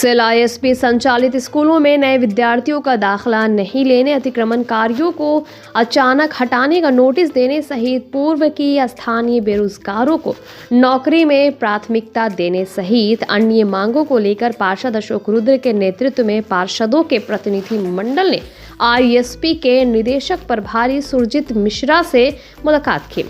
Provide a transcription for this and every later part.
Cell ISP संचालित स्कूलों में नए विद्यार्थियों का दाखिला नहीं लेने, अतिक्रमणकारियों को अचानक हटाने का नोटिस देने सहित पूर्व की स्थानीय बेरोजगारों को नौकरी में प्राथमिकता देने सहित अन्य मांगों को लेकर पार्षद अशोक रुद्र के नेतृत्व में पार्षदों के प्रतिनिधि मंडल ने आईएसपी के निदेशक प्रभारी सुरजीत मिश्रा से मुलाकात की।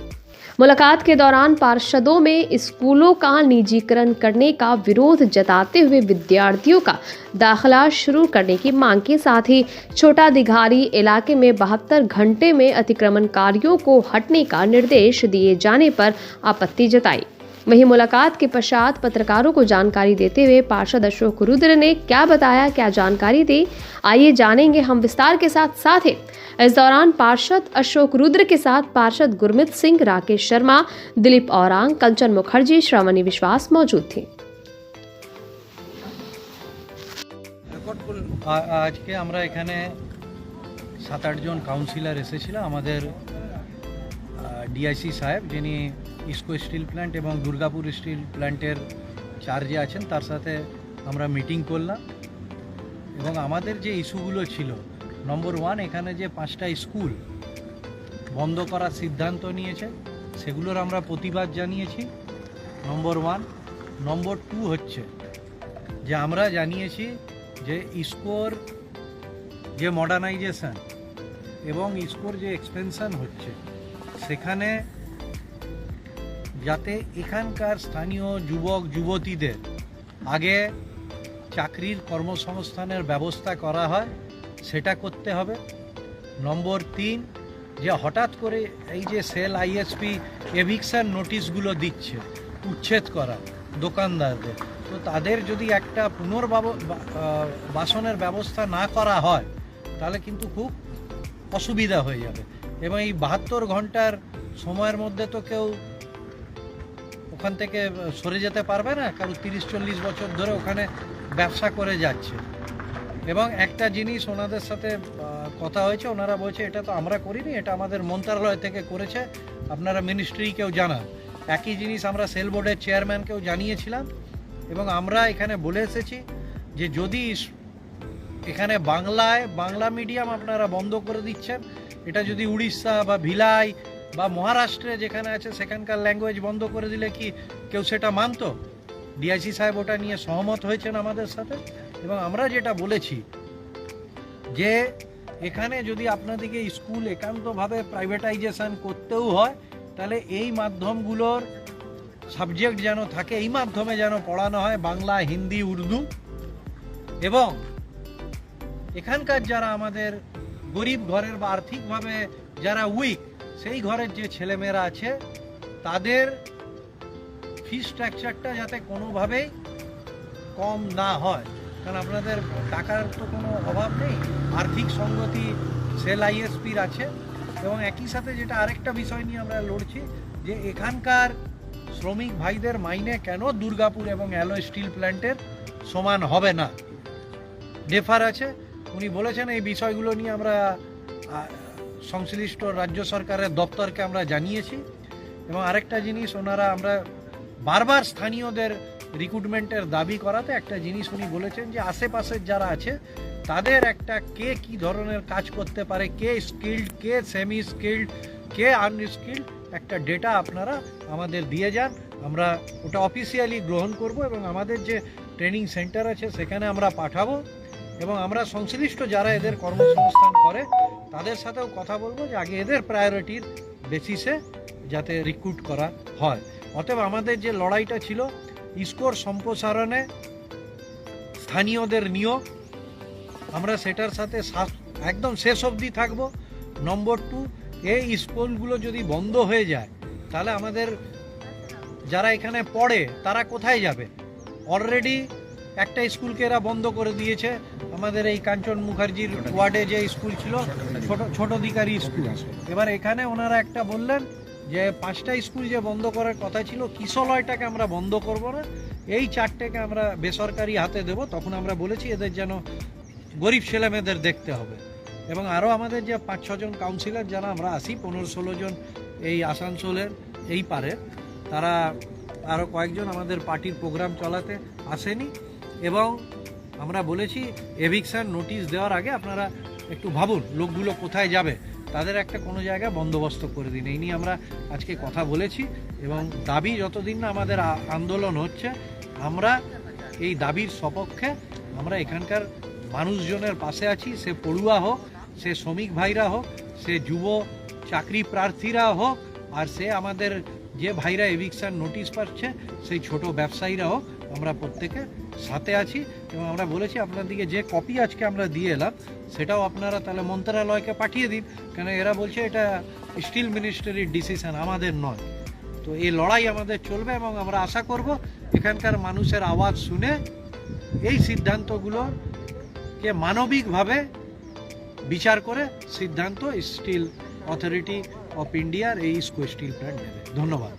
मुलाकात के दौरान पार्षदों में स्कूलों का निजीकरण करने का विरोध जताते हुए विद्यार्थियों का दाखिला शुरू करने की मांग के साथ ही छोटा दिघारी इलाके में 72 घंटे में अतिक्रमणकारियों को हटने का निर्देश दिए जाने पर आपत्ति जताई। वहीं मुलाकात के पश्चात पत्रकारों को जानकारी देते हुए पार्षद अशोक रुद्र ने क्या बताया, क्या जानकारी दी, आइए जानेंगे हम विस्तार के साथ ही इस दौरान पार्षद अशोक रुद्र के साथ पार्षद गुरमीत सिंह, राकेश शर्मा, दिलीप औरांग, कंचन मुखर्जी, श्रावणी विश्वास मौजूद थे। आज के আমরা এখানে 7-8 জন কাউন্সিলর এসেছিল। আমাদের ডিআইসি সাহেব যিনি ইসকো স্টিল প্ল্যান্ট এবং দুর্গাপুর স্টিল প্ল্যান্টের চার্জে আছেন তার সাথে আমরা মিটিং করলাম এবং আমাদের যে ইস্যুগুলো ছিল, নম্বর 1 এখানে যে 5টা স্কুল বন্ধ করার সিদ্ধান্ত নিয়েছে সেগুলোর আমরা প্রতিবাদ জানিয়েছি, নম্বর 1। নম্বর 2 হচ্ছে যে আমরা জানিয়েছি যে ইসকোর যে মডার্নাইজেশন এবং ইসকোর যে এক্সপেনশন হচ্ছে সেখানে যাতে এখানকার স্থানীয় যুবক যুবতীদের আগে চাকরির কর্মসংস্থানের ব্যবস্থা করা হয় সেটা করতে হবে। নম্বর 3 যে হঠাৎ করে এই যে সেল আইএসপি এভিকশন নোটিশগুলো দিচ্ছে উচ্ছেদ করা দোকানদারদের, তো তাদের যদি একটা পুনর্বাসনের ব্যবস্থা না করা হয় তাহলে কিন্তু খুব অসুবিধা হয়ে যাবে এবং এই 72 ঘন্টার সময়ের মধ্যে তো কেউ ওখান থেকে সরে যেতে পারবে না, কারণ 30-40 বছর ধরে ওখানে ব্যবসা করে যাচ্ছে। এবং একটা জিনিস ওনাদের সাথে কথা হয়েছে, ওনারা বলছে এটা তো আমরা করিনি, এটা আমাদের মন্ত্রণালয় থেকে করেছে, আপনারা মিনিস্ট্রিকেও জানান। একই জিনিস আমরা সেল বোর্ডের চেয়ারম্যানকেও জানিয়েছিলাম এবং আমরা এখানে বলে এসেছি যে যদি এখানে বাংলা মিডিয়াম আপনারা বন্ধ করে দিচ্ছেন, এটা যদি উড়িষ্যা বা ভিলাই বা মহারাষ্ট্রে যেখানে আছে সেখানকার ল্যাঙ্গুয়েজ বন্ধ করে দিলে কি কেউ সেটা মানতো? ডিআইসি সাহেব ওটা নিয়ে সহমত হয়েছেন আমাদের সাথে এবং আমরা যেটা বলেছি যে এখানে যদি আপনাদেরকে স্কুল একান্তভাবে প্রাইভেটাইজেশন করতেও হয় তাহলে এই মাধ্যমগুলোর সাবজেক্ট যেন থাকে, এই মাধ্যমে যেন পড়ানো হয় বাংলা, হিন্দি, উর্দু। এবং এখানকার যারা আমাদের গরিব ঘরের বা আর্থিকভাবে যারা উইক সেই ঘরের যে ছেলেমেয়েরা আছে তাদের ফি স্ট্রাকচারটা যাতে কোনোভাবেই কম না হয়, কারণ আপনাদের টাকার তো কোনো অভাব নেই, আর্থিক সঙ্গতি সেল আইএসপির আছে। এবং একই সাথে যেটা আরেকটা বিষয় নিয়ে আমরা লড়ছি যে এখানকার শ্রমিক ভাইদের মাইনে কেন দুর্গাপুর এবং অ্যালয় স্টিল প্ল্যান্টের সমান হবে না, ডেফার আছে। উনি বলেছেন এই বিষয়গুলো নিয়ে আমরা সংশ্লিষ্ট রাজ্য সরকারের দপ্তরকে আমরা জানিয়েছি। এবং আরেকটা জিনিস ওনারা আমরা বারবার স্থানীয়দের রিক্রুটমেন্টের দাবি করাতে একটা জিনিস উনি বলেছেন যে আশেপাশের যারা আছে তাদের একটা কে কি ধরনের কাজ করতে পারে, কে স্কিল্ড, কে সেমি স্কিল্ড, কে আনস্কিল্ড, একটা ডেটা আপনারা আমাদের দিয়ে যান, আমরা ওটা অফিসিয়ালি গ্রহণ করব এবং আমাদের যে ট্রেনিং সেন্টার আছে সেখানে আমরা পাঠাবো এবং আমরা সংশ্লিষ্ট যারা এদের কর্মসংস্থান করে তাদের সাথেও কথা বলবো যে আগে এদের প্রায়োরিটির বেসিসে যাতে রিক্রুট করা হয়। অতএব আমাদের যে লড়াইটা ছিল ইসকোর সম্প্রসারণে স্থানীয়দের নিয়োগ, আমরা সেটার সাথে একদম শেষ অবধি থাকব। নম্বর 2 এই স্কুলগুলো যদি বন্ধ হয়ে যায় তাহলে আমাদের যারা এখানে পড়ে তারা কোথায় যাবে? অলরেডি একটা স্কুলকে এরা বন্ধ করে দিয়েছে, আমাদের এই কাঞ্চন মুখার্জির ওয়ার্ডে যে স্কুল ছিল ছোট দিকারি স্কুল। এবার এখানে ওনারা একটা বললেন যে 5টা স্কুল যে বন্ধ করার কথা ছিল, কিশলয়টাকে আমরা বন্ধ করব না, এই 4টেকে আমরা বেসরকারি হাতে দেব। তখন আমরা বলেছি এদের যেন গরিব ছেলেমেয়েদের দেখতে হবে। এবং আরও আমাদের যে 5-6 জন কাউন্সিলর যারা আমরা আসি, 15-16 জন এই আসানসোলের এই পারে, তারা আরও কয়েকজন আমাদের পার্টির প্রোগ্রাম চলাতে আসেনি এবং আমরা বলেছি এভিকশন নোটিশ দেওয়ার আগে আপনারা একটু ভাবুন লোকগুলো কোথায় যাবে, তাদের একটা কোনো জায়গায় বন্দোবস্ত করে দিন। এই নিয়ে আমরা আজকে কথা বলেছি এবং দাবি যতদিন না আমাদের আন্দোলন হচ্ছে, আমরা এই দাবির সপক্ষে আমরা এখানকার মানুষজনের পাশে আছি। সে পড়ুয়া হোক, সে শ্রমিক ভাইরা হোক, সে যুব চাকরি প্রার্থীরা হোক, আর সে আমাদের যে ভাইরা এভিকশন নোটিশ পাচ্ছে সেই ছোট ব্যবসায়ীরা হোক, আমরা প্রত্যেকে সাথে আছি। এবং আমরা বলেছি আপনাদেরকে যে কপি আজকে আমরা দিয়ে এলাম সেটাও আপনারা তাহলে মন্ত্রণালয়কে পাঠিয়ে দিন, কেন এরা বলছে এটা স্টিল মিনিস্ট্রির ডিসিশন, আমাদের নয়। তো এই লড়াই আমাদের চলবে এবং আমরা আশা করব এখানকার মানুষের আওয়াজ শুনে এই সিদ্ধান্তগুলোকে মানবিকভাবে বিচার করে সিদ্ধান্ত স্টিল অথরিটি অফ ইন্ডিয়ার এই ইস্কো স্টিল প্ল্যান্ট নেবে। ধন্যবাদ।